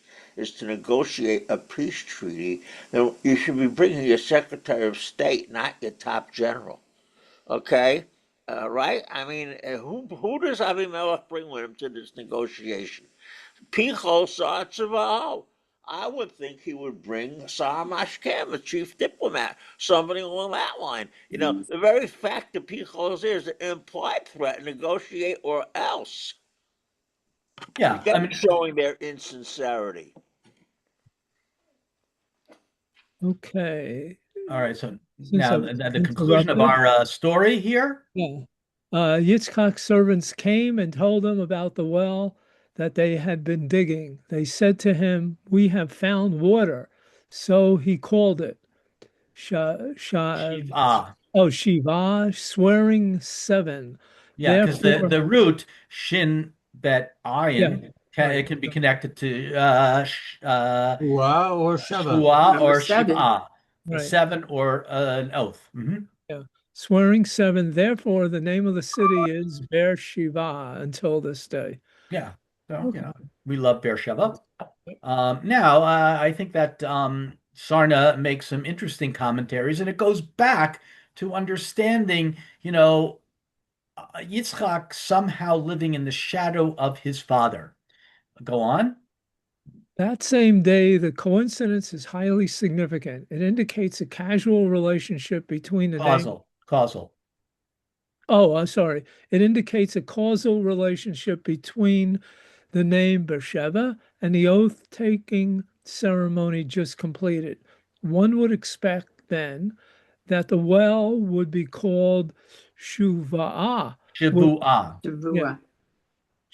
to negotiate a peace treaty, then you should be bringing your Secretary of State, not your top general. Okay, right? I mean, who does Abimelech bring with him to this negotiation? Pichol Sar Tzava'al. I would think he would bring Sar Mashkem, the chief diplomat, somebody along that line. The very fact that Pichol is there is an implied threat, negotiate or else. yeah, I Again, mean, showing their insincerity. Okay. all right. So Since I now was the conclusion of interrupted. our story here. Yeah. Yitzchak's servants came and told him about the well that they had been digging. They said to him, "We have found water." So he called it Sha, Sha, Shiva. Shiva, swearing seven. Yeah, because the Therefore, the root shin bet yeah, ayin right, it can be connected to Shua or Sheva. shua Number or seven. shiva, a right. seven or an oath. Yeah. Swearing seven. Therefore, the name of the city is Beer Shiva until this day. Yeah, so Okay. we love Beersheba. Now I think that Sarna makes some interesting commentaries, and it goes back to understanding, Yitzchak somehow living in the shadow of his father. Go on. That same day, the coincidence is highly significant. It indicates a casual relationship between the name. Causal. Oh, I'm sorry. It indicates a causal relationship between the name Beersheba and the oath taking ceremony just completed. One would expect then that the well would be called Shuva'ah, which, Shavua, yeah, Shavua.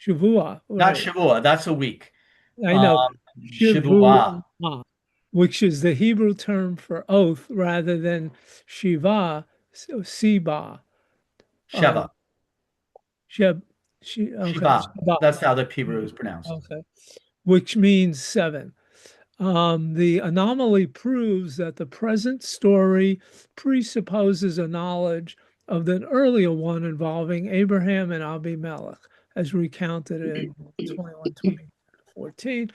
Shavua, not right. Shavua. That's a week. I know. Um, Shavua, Shavua, which is the Hebrew term for oath rather than Shiva, Siba. Uh, Sheva, Sheb, okay, Shiva. Sheba, That's how the Hebrew is pronounced. okay, which means seven. The anomaly proves that the present story presupposes a knowledge of the earlier one involving Abraham and Abimelech, as recounted in 21:20-14.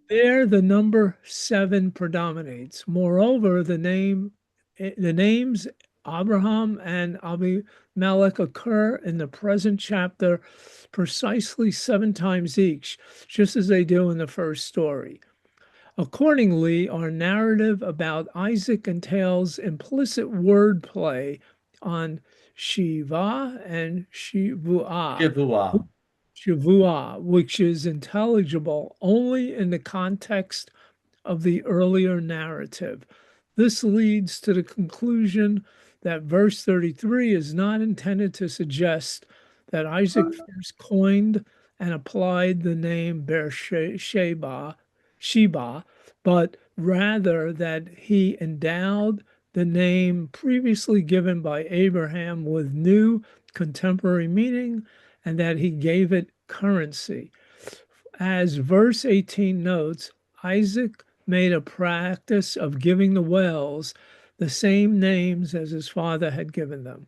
There, the number seven predominates. Moreover, the names Abraham and Abimelech occur in the present chapter precisely seven times each, just as they do in the first story. Accordingly, our narrative about Isaac entails implicit wordplay on Shiva and Shavua. Shavua, which is intelligible only in the context of the earlier narrative. This leads to the conclusion that verse 33 is not intended to suggest that Isaac first coined and applied the name Sheba, but rather that he endowed the name previously given by Abraham with new contemporary meaning and that he gave it currency. As verse 18 notes, Isaac made a practice of giving the wells the same names as his father had given them.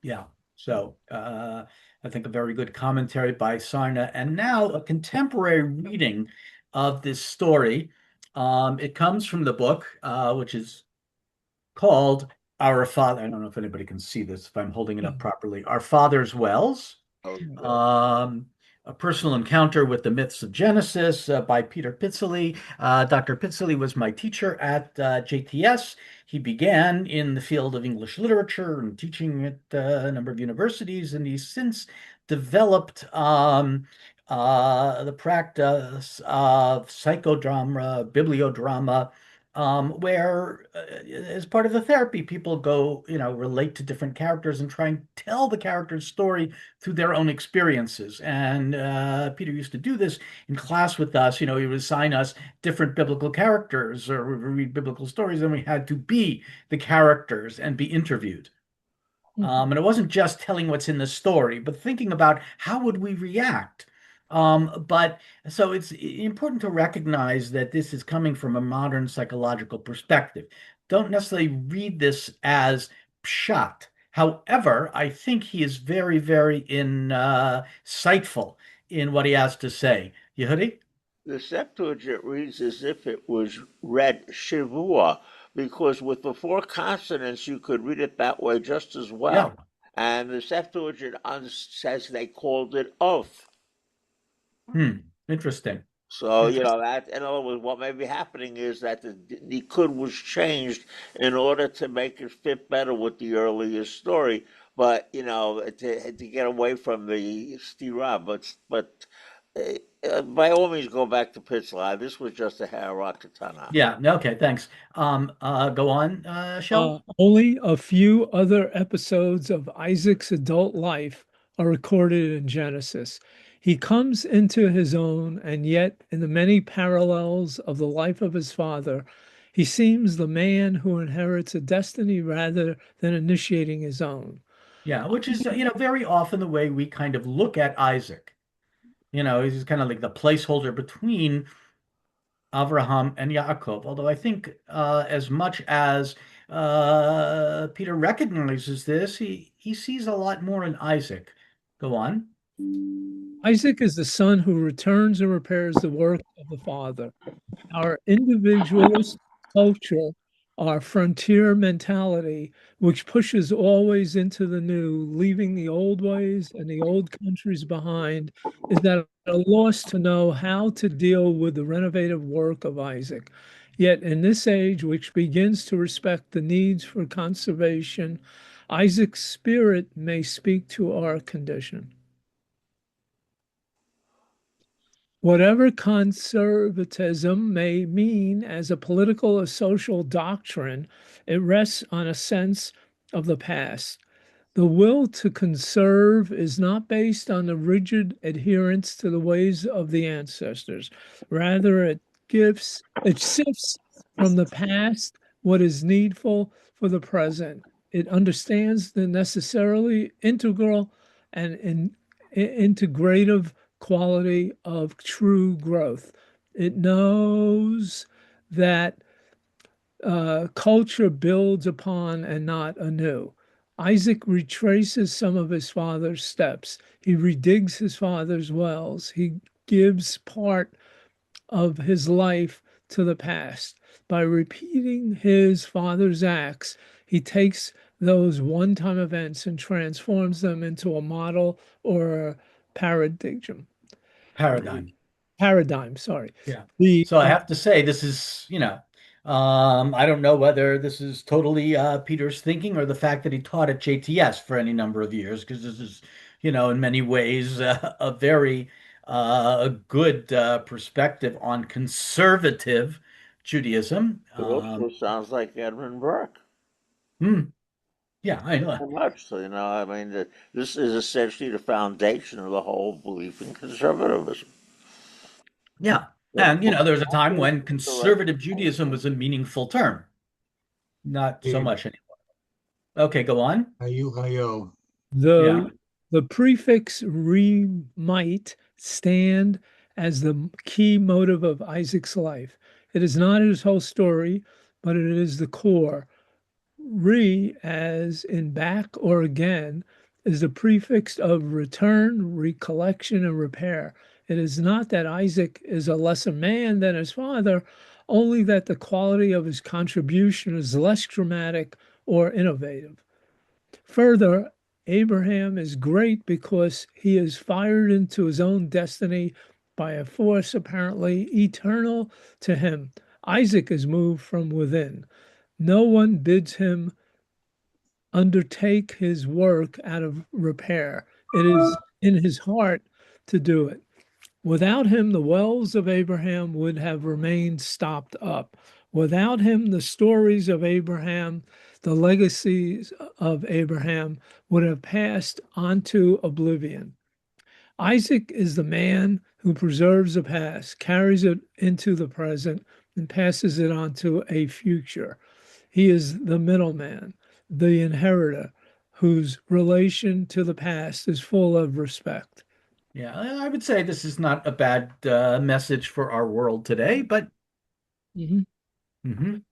Yeah. So I think a very good commentary by Sarna. And now a contemporary reading of this story. It comes from the book, which is called Our Father. I don't know if anybody can see this, if I'm holding it up properly. Our Father's Wells. Okay. Um, a personal encounter with the myths of Genesis by Peter Pitzley. Dr. Pitzley was my teacher at JTS. He began in the field of English literature and teaching at a number of universities, and he's since developed the practice of psychodrama, bibliodrama, where as part of the therapy, people go, relate to different characters and try and tell the character's story through their own experiences. And Peter used to do this in class with us. He would assign us different biblical characters or read biblical stories, and we had to be the characters and be interviewed. And it wasn't just telling what's in the story, but thinking about how would we react. But so it's important to recognize that this is coming from a modern psychological perspective. Don't necessarily read this as pshat. However, I think he is very, very insightful in what he has to say. Yehudi? The Septuagint reads as if it was read Shavua, because with the four consonants, you could read it that way just as Yeah. well. And the Septuagint says they called it oath. Interesting. So, Interesting. that, in other words, what may be happening is that the Nikud was changed in order to make it fit better with the earlier story, but, to get away from the stira. By all means, go back to Pitzlai. This was just a Harakatana. Yeah. Okay. Thanks. Go on, Shel. Only a few other episodes of Isaac's adult life are recorded in Genesis. He comes into his own, and yet, in the many parallels of the life of his father, he seems the man who inherits a destiny rather than initiating his own. Yeah, which is, very often the way we kind of look at Isaac. He's kind of like the placeholder between Abraham and Yaakov. Although I think as much as Peter recognizes this, he sees a lot more in Isaac. Go on. Isaac is the son who returns and repairs the work of the father. Our individualist culture, our frontier mentality, which pushes always into the new, leaving the old ways and the old countries behind, is at a loss to know how to deal with the renovative work of Isaac. Yet, in this age, which begins to respect the needs for conservation, Isaac's spirit may speak to our condition. Whatever conservatism may mean as a political or social doctrine, it rests on a sense of the past. The will to conserve is not based on the rigid adherence to the ways of the ancestors. Rather, it sifts from the past what is needful for the present. It understands the necessarily integral and integrative quality of true growth. It knows that culture builds upon and not anew. Isaac retraces some of his father's steps. He redigs his father's wells. He gives part of his life to the past. By repeating his father's acts, he takes those one time events and transforms them into a model or a paradigm. Paradigm. Paradigm, sorry. Yeah. The So I have to say, this is, I don't know whether this is totally Peter's thinking or the fact that he taught at JTS for any number of years, because this is, in many ways, a very good perspective on conservative Judaism. It also sounds like Edmund Burke. Hmm, Yeah, I know. Very much. So, I mean, this is essentially the foundation of the whole belief in conservatism. Yeah. The And, there was a time when correct. conservative Judaism was a meaningful term. Not so Abe, much anymore. Okay, go on. hayu hayo. Yeah. The the prefix re might stand as the key motive of Isaac's life. It is not his whole story, but it is the core. Re, as in back or again, is the prefix of return, recollection, and repair. It is not that Isaac is a lesser man than his father, only that the quality of his contribution is less dramatic or innovative. Further, Abraham is great because he is fired into his own destiny by a force apparently eternal to him. Isaac is moved from within. No one bids him undertake his work out of repair. It is in his heart to do it. Without him, the wells of Abraham would have remained stopped up. Without him, the stories of Abraham, the legacies of Abraham would have passed onto oblivion. Isaac is the man who preserves the past, carries it into the present, and passes it on to a future. He is the middleman, the inheritor, whose relation to the past is full of respect. Yeah, I would say this is not a bad message for our world today, but Mhm. mhm.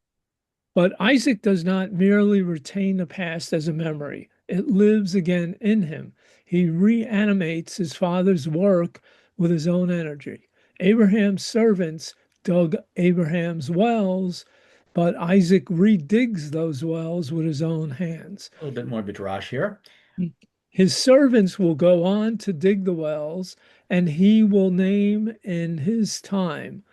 But Isaac does not merely retain the past as a memory, it lives again in him. He reanimates his father's work with his own energy. Abraham's servants dug Abraham's wells, but Isaac redigs those wells with his own hands. A little bit more midrash here. His servants will go on to dig the wells, and he will name in his time,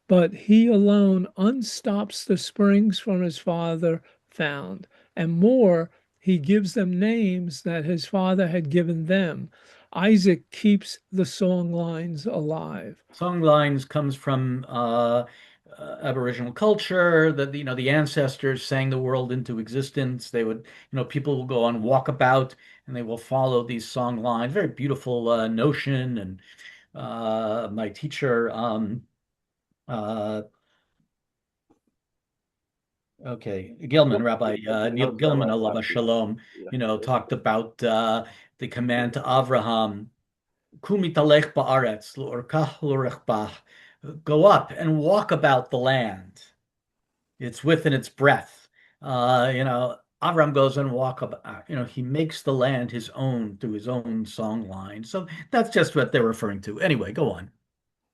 but he alone unstops the springs from his father found. And more, he gives them names that his father had given them. Isaac keeps the song lines alive. Song lines comes from Aboriginal culture that the ancestors sang the world into existence. They would, people will go on walkabout and they will follow these song lines. Very beautiful notion. And my teacher, uh, okay, Gilman, Rabbi Neil Gilman, alav shalom, talked about the command to Avraham. Kumitalech ba'aretz, l'orkach l'orechbach. Go up and walk about the land. It's within its breadth. Avram goes and walk about, he makes the land his own through his own song line. So that's just what they're referring to. Anyway, go on.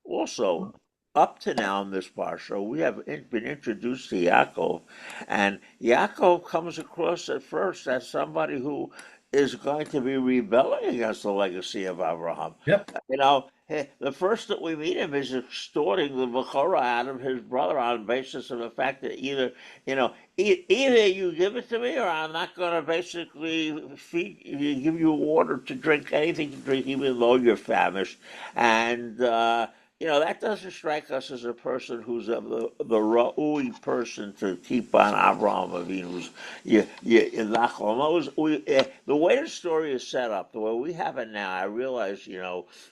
Also, up to now in this parsha, we have been introduced to Yaakov, and Yaakov comes across at first as somebody who is going to be rebelling against the legacy of Abraham. Yep. The first that we meet him is extorting the Bechorah out of his brother on the basis of the fact that either you give it to me or I'm not going to basically give you water to drink, anything to drink, even though you're famished. And that doesn't strike us as a person who's the ra'ui person to keep on Avraham Avinu's the way the story is set up, the way we have it now. I realize,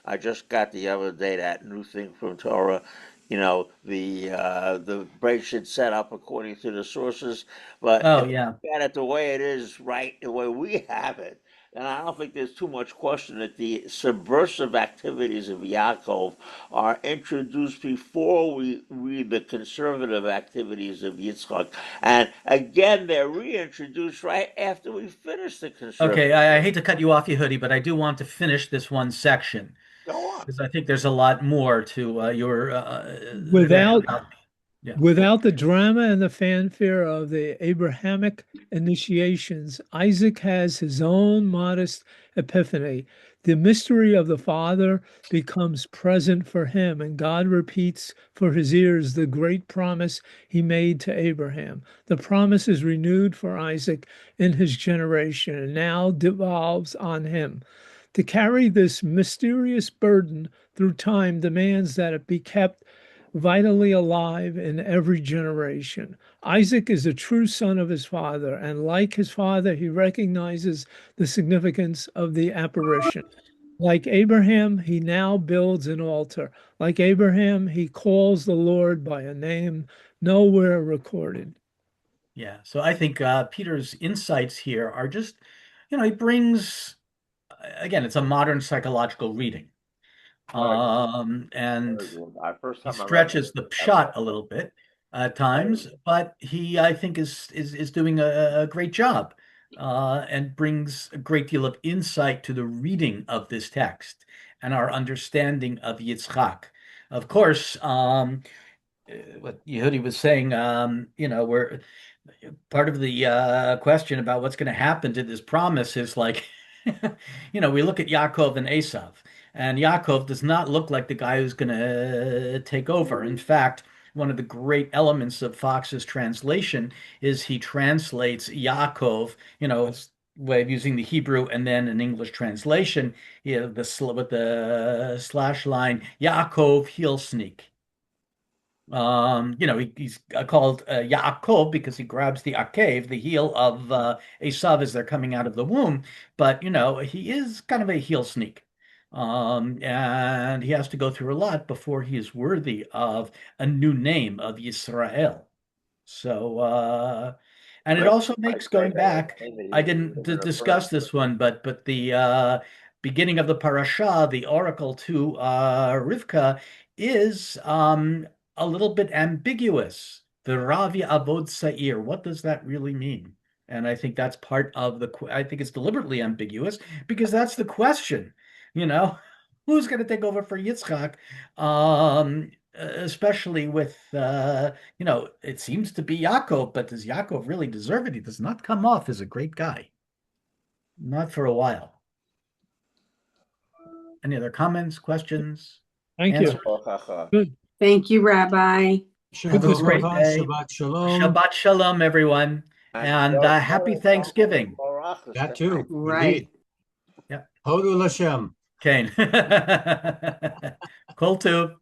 I just got the other day that new thing from Torah. The Bereshit set up according to the sources, but Oh, if you yeah. look at it the way it is, right, the way we have it, and I don't think there's too much question that the subversive activities of Yaakov are introduced before we read the conservative activities of Yitzchak. And again, they're reintroduced right after we finish the conservative. Okay, I hate to cut you off, Yehudi, but I do want to finish this one section Go on. because I think there's a lot more to your Without about. Yeah. Without the drama and the fanfare of the Abrahamic initiations, Isaac has his own modest epiphany. The mystery of the Father becomes present for him, and God repeats for his ears the great promise he made to Abraham. The promise is renewed for Isaac in his generation and now devolves on him. To carry this mysterious burden through time demands that it be kept vitally alive in every generation. Isaac is a true son of his father, and like his father, he recognizes the significance of the apparition. Like Abraham, he now builds an altar. Like Abraham, he calls the Lord by a name nowhere recorded. Yeah. So I think Peter's insights here are just, he brings, again, it's a modern psychological reading. And Very good. I first he time I read stretches the that. shot a little bit at times, but he, I think, is doing a great job, and brings a great deal of insight to the reading of this text and our understanding of Yitzchak. Of course, what Yehudi was saying, we're part of the question about what's going to happen to this promise is like, we look at Yaakov and Esav, and Yaakov does not look like the guy who's going to take over. In fact, one of the great elements of Fox's translation is he translates Yaakov, his way of using the Hebrew and then an English translation, with the slash line, Yaakov heel sneak. He's called Yaakov because he grabs the akev, the heel of Esav as they're coming out of the womb. But he is kind of a heel sneak, and he has to go through a lot before he is worthy of a new name of Yisrael. So, and it Rick also might makes say going that back. name that I he didn't was referring discuss this one, but the beginning of the parasha, the oracle to Rivka, is a little bit ambiguous. The Ravi Avod Sa'ir. What does that really mean? And I think that's part of I think it's deliberately ambiguous because that's the question, you know, who's going to take over for Yitzchak? Especially with, it seems to be Yaakov, but does Yaakov really deserve it? He does not come off as a great guy. Not for a while. Any other comments, questions, Thank answers? you. Good. Thank you, Rabbi. Have a great Shabbat day. Shabbat Shalom. Shabbat Shalom, everyone. And happy Thanksgiving. That too, Right. indeed. Yeah. Hodu Lashem. Kane. Kol tov.